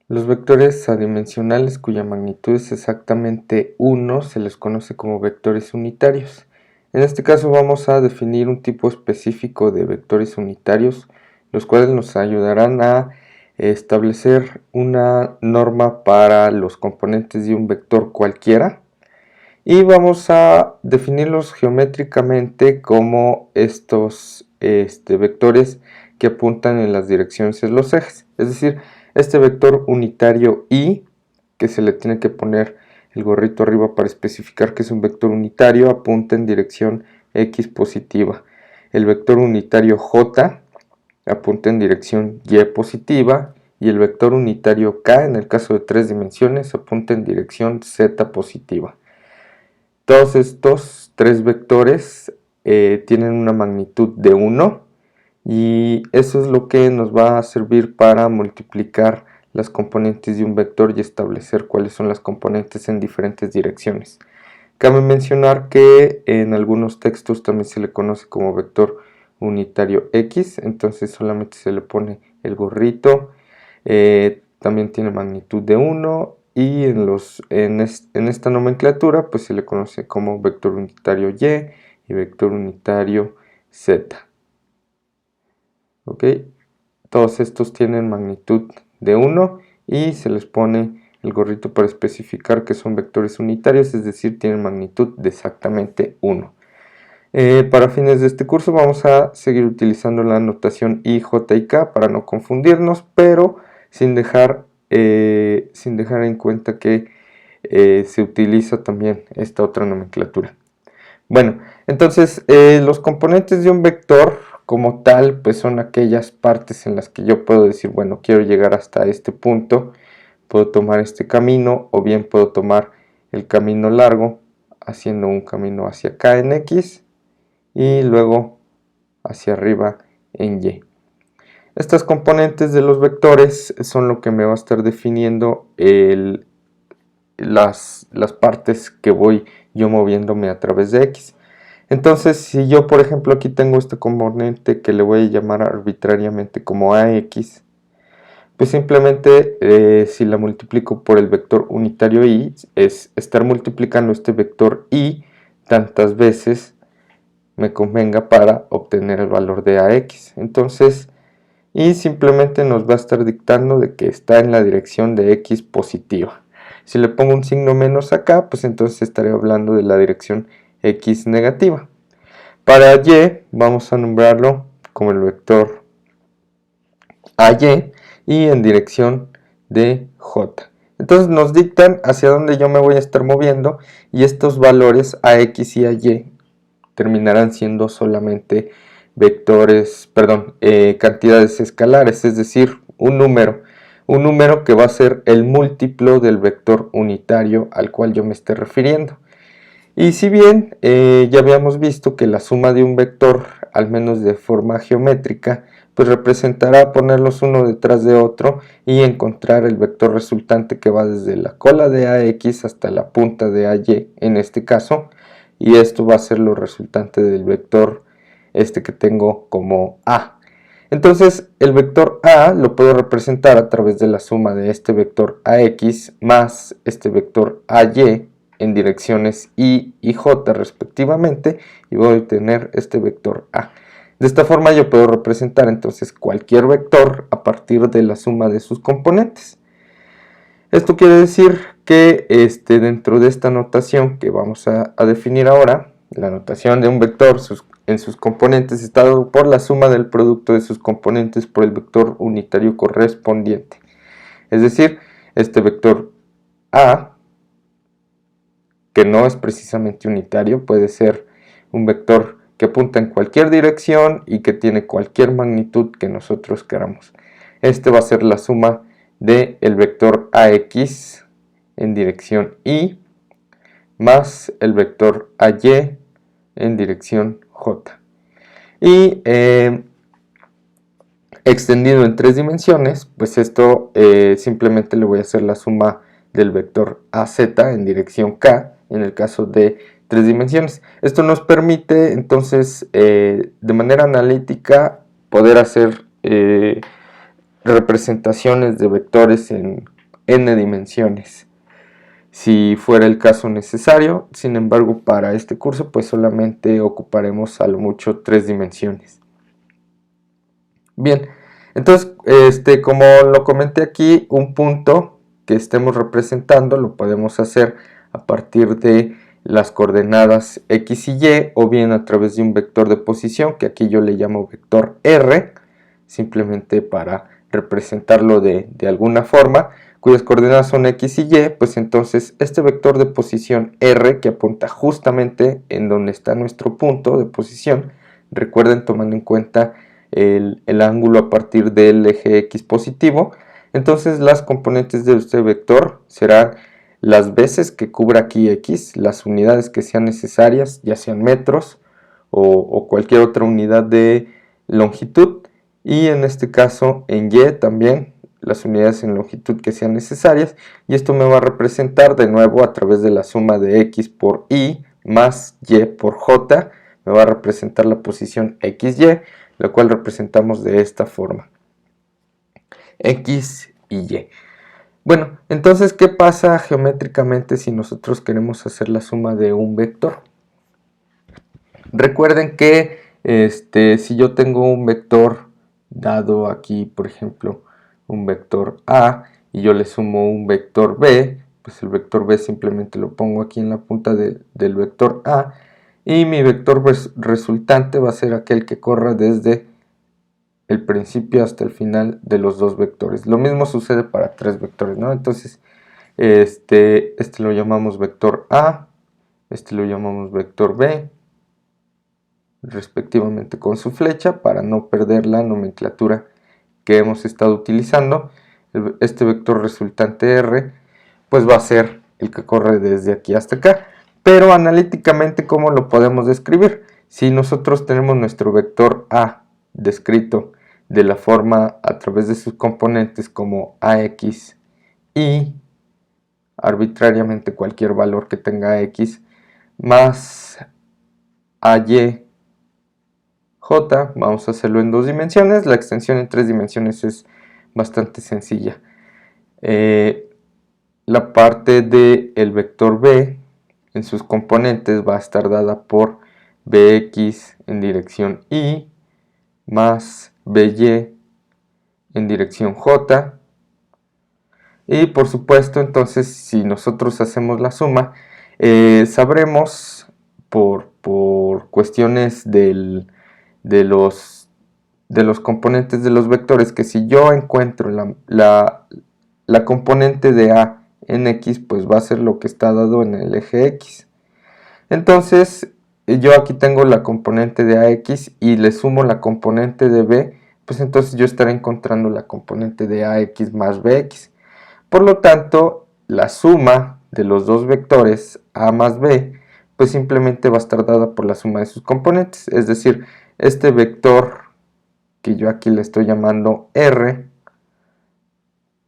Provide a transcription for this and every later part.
Los vectores adimensionales cuya magnitud es exactamente 1 se les conoce como vectores unitarios. En este caso vamos a definir un tipo específico de vectores unitarios, los cuales nos ayudarán a establecer una norma para los componentes de un vector cualquiera y vamos a definirlos geométricamente como estos vectores que apuntan en las direcciones de los ejes, es decir, este vector unitario y, que se le tiene que poner el gorrito arriba para especificar que es un vector unitario, apunta en dirección x positiva. El vector unitario j apunta en dirección y positiva y el vector unitario k, en el caso de 3 dimensiones, apunta en dirección z positiva. Todos estos tres vectores tienen una magnitud de 1 y eso es lo que nos va a servir para multiplicar las componentes de un vector y establecer cuáles son las componentes en diferentes direcciones. Cabe mencionar que en algunos textos también se le conoce como vector unitario X, entonces solamente se le pone el gorrito, también tiene magnitud de 1 y en esta nomenclatura pues se le conoce como vector unitario y vector unitario Z. ¿Ok? Todos estos tienen magnitud de 1 y se les pone el gorrito para especificar que son vectores unitarios, es decir, tienen magnitud de exactamente 1. Para fines de este curso vamos a seguir utilizando la notación I, J y K para no confundirnos, pero sin dejar en cuenta que se utiliza también esta otra nomenclatura. Bueno, entonces los componentes de un vector como tal pues son aquellas partes en las que yo puedo decir, bueno, quiero llegar hasta este punto, puedo tomar este camino o bien puedo tomar el camino largo haciendo un camino hacia acá en X y luego hacia arriba en Y. Estas componentes de los vectores son lo que me va a estar definiendo las partes que voy yo moviéndome a través de X. Entonces, si yo por ejemplo aquí tengo este componente que le voy a llamar arbitrariamente como AX, pues simplemente si la multiplico por el vector unitario Y, es estar multiplicando este vector Y tantas veces me convenga para obtener el valor de AX. Entonces, y simplemente nos va a estar dictando de que está en la dirección de X positiva. Si le pongo un signo menos acá, pues entonces estaré hablando de la dirección X negativa. Para Y vamos a nombrarlo como el vector AY y en dirección de J. Entonces nos dictan hacia dónde yo me voy a estar moviendo y estos valores AX y AY terminarán siendo solamente vectores, cantidades escalares, es decir, un número que va a ser el múltiplo del vector unitario al cual yo me esté refiriendo. Y si bien ya habíamos visto que la suma de un vector, al menos de forma geométrica, pues representará ponerlos uno detrás de otro y encontrar el vector resultante que va desde la cola de AX hasta la punta de AY en este caso, y esto va a ser lo resultante del vector que tengo como A. Entonces el vector A lo puedo representar a través de la suma de este vector AX más este vector AY en direcciones Y y J respectivamente, y voy a obtener este vector A. De esta forma yo puedo representar entonces cualquier vector a partir de la suma de sus componentes. Esto quiere decir que dentro de esta notación que vamos a definir ahora, la notación de un vector en sus componentes está dado por la suma del producto de sus componentes por el vector unitario correspondiente. Es decir, este vector A, que no es precisamente unitario, puede ser un vector que apunta en cualquier dirección y que tiene cualquier magnitud que nosotros queramos. Este va a ser la suma del vector AX en dirección Y más el vector AY en dirección J. Y extendido en 3 dimensiones, pues esto simplemente le voy a hacer la suma del vector AZ en dirección K en el caso de 3 dimensiones. Esto nos permite entonces de manera analítica poder hacer representaciones de vectores en n dimensiones, si fuera el caso necesario. Sin embargo, para este curso pues solamente ocuparemos a lo mucho 3 dimensiones. Bien, entonces como lo comenté aquí, un punto que estemos representando lo podemos hacer a partir de las coordenadas x y y, o bien a través de un vector de posición, que aquí yo le llamo vector r, simplemente para representarlo de alguna forma, cuyas coordenadas son x y y. Pues entonces este vector de posición r, que apunta justamente en donde está nuestro punto de posición, recuerden, tomando en cuenta el ángulo a partir del eje x positivo, entonces las componentes de este vector serán las veces que cubra aquí x, las unidades que sean necesarias, ya sean metros o cualquier otra unidad de longitud, y en este caso en y también las unidades en longitud que sean necesarias, y esto me va a representar de nuevo a través de la suma de x por y más y por j, me va a representar la posición xy, la cual representamos de esta forma, x y y. Bueno, entonces, ¿qué pasa geométricamente si nosotros queremos hacer la suma de un vector? Recuerden que si yo tengo un vector dado aquí, por ejemplo, un vector A, y yo le sumo un vector B, pues el vector B simplemente lo pongo aquí en la punta del vector A, y mi vector resultante va a ser aquel que corra desde el principio hasta el final de los dos vectores. Lo mismo sucede para tres vectores, ¿no? Entonces, este lo llamamos vector A, este lo llamamos vector B, respectivamente con su flecha, para no perder la nomenclatura que hemos estado utilizando. Este vector resultante R, pues va a ser el que corre desde aquí hasta acá. Pero analíticamente, ¿cómo lo podemos describir? Si nosotros tenemos nuestro vector A descrito de la forma a través de sus componentes como AX y arbitrariamente cualquier valor que tenga X más AY J, vamos a hacerlo en 2 dimensiones. La extensión en 3 dimensiones es bastante sencilla. La parte del vector B en sus componentes va a estar dada por Bx en dirección Y más By en dirección J, y por supuesto, entonces, si nosotros hacemos la suma, sabremos por cuestiones de los componentes de los vectores, que si yo encuentro la componente de A en X, pues va a ser lo que está dado en el eje X. Entonces, yo aquí tengo la componente de AX y le sumo la componente de B, pues entonces yo estaré encontrando la componente de AX más BX. Por lo tanto, la suma de los dos vectores A más B, pues simplemente va a estar dada por la suma de sus componentes. Es decir, este vector que yo aquí le estoy llamando R,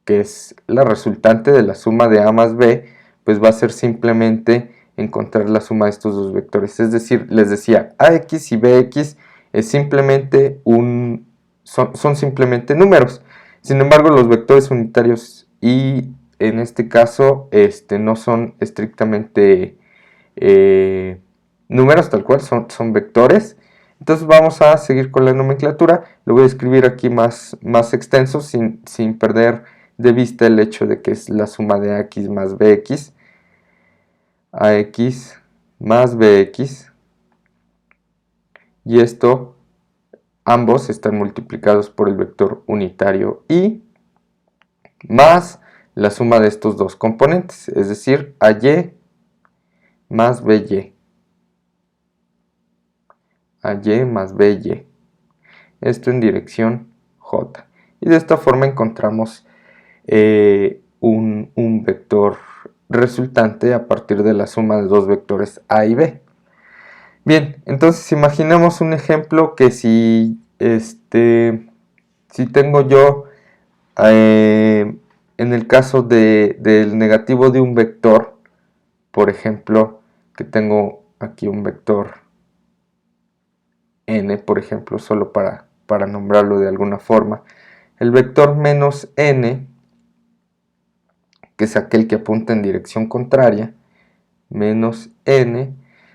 que es la resultante de la suma de A más B, pues va a ser simplemente encontrar la suma de estos dos vectores. Es decir, les decía, AX y BX es simplemente son simplemente números. Sin embargo, los vectores unitarios y en este caso no son estrictamente números tal cual, son vectores. Entonces vamos a seguir con la nomenclatura. Lo voy a escribir aquí más extenso sin perder de vista el hecho de que es la suma de AX más BX, AX más BX, y esto ambos están multiplicados por el vector unitario Y más la suma de estos dos componentes, es decir, AY más BY, AY más BY, esto en dirección J. Y de esta forma encontramos un vector resultante a partir de la suma de dos vectores A y B. Bien, entonces imaginemos un ejemplo que si tengo yo en el caso del negativo de un vector, por ejemplo, que tengo aquí un vector n, por ejemplo, solo para nombrarlo de alguna forma, el vector menos n que es aquel que apunta en dirección contraria, menos n,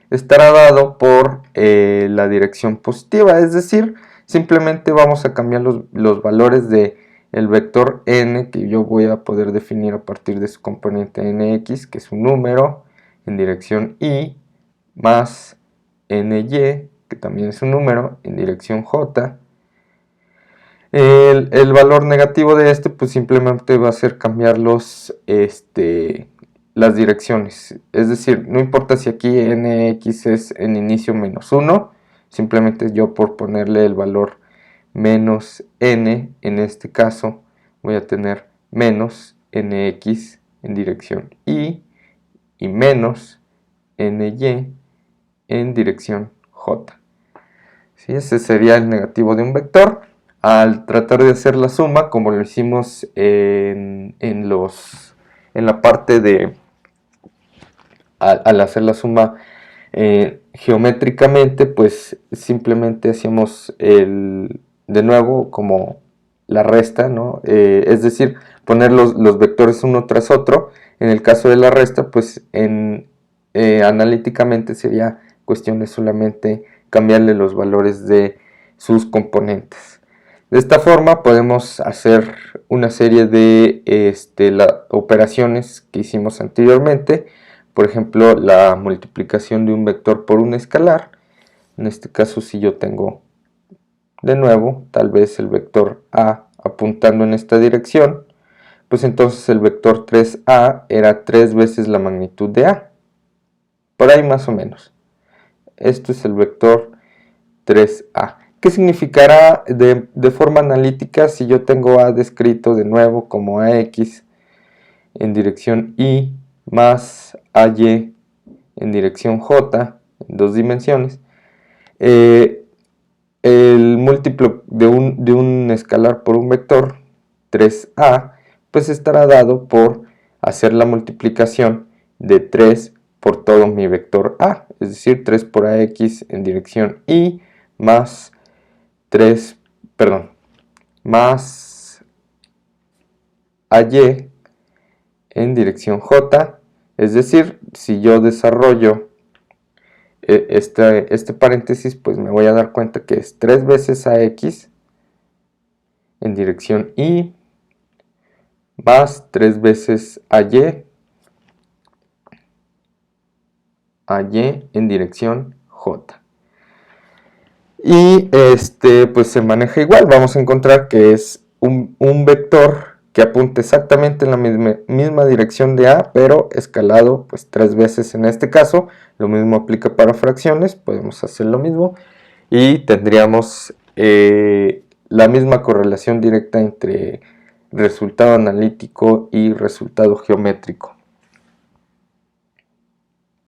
estará dado por la dirección positiva, es decir, simplemente vamos a cambiar los valores de el vector n, que yo voy a poder definir a partir de su componente nx, que es un número, en dirección y, más ny, que también es un número, en dirección j. El valor negativo de este pues simplemente va a ser cambiar las direcciones, es decir, no importa si aquí nx es en inicio menos 1, simplemente yo por ponerle el valor menos n, en este caso voy a tener menos nx en dirección y menos ny en dirección j. ¿Sí? Ese sería el negativo de un vector. Al tratar de hacer la suma, como lo hicimos en la parte de al hacer la suma geométricamente, pues simplemente hacíamos de nuevo como la resta, ¿no? Es decir, poner los vectores uno tras otro. En el caso de la resta, pues analíticamente sería cuestión de solamente cambiarle los valores de sus componentes. De esta forma podemos hacer una serie de operaciones que hicimos anteriormente. Por ejemplo, la multiplicación de un vector por un escalar. En este caso, si yo tengo de nuevo tal vez el vector a apuntando en esta dirección, pues entonces el vector 3a era 3 veces la magnitud de a. Por ahí más o menos. Esto es el vector 3a. ¿Qué significará de forma analítica si yo tengo a descrito de nuevo como ax en dirección y más ay en dirección j en dos dimensiones? El múltiplo de un escalar por un vector 3a pues estará dado por hacer la multiplicación de 3 por todo mi vector a, es decir, 3 por ax en dirección y más más ay en dirección j, es decir, si yo desarrollo este paréntesis, pues me voy a dar cuenta que es 3 veces ax en dirección y más 3 veces ay en dirección j. Y pues se maneja igual, vamos a encontrar que es un vector que apunta exactamente en la misma dirección de a, pero escalado pues 3 veces en este caso. Lo mismo aplica para fracciones, podemos hacer lo mismo y tendríamos la misma correlación directa entre resultado analítico y resultado geométrico.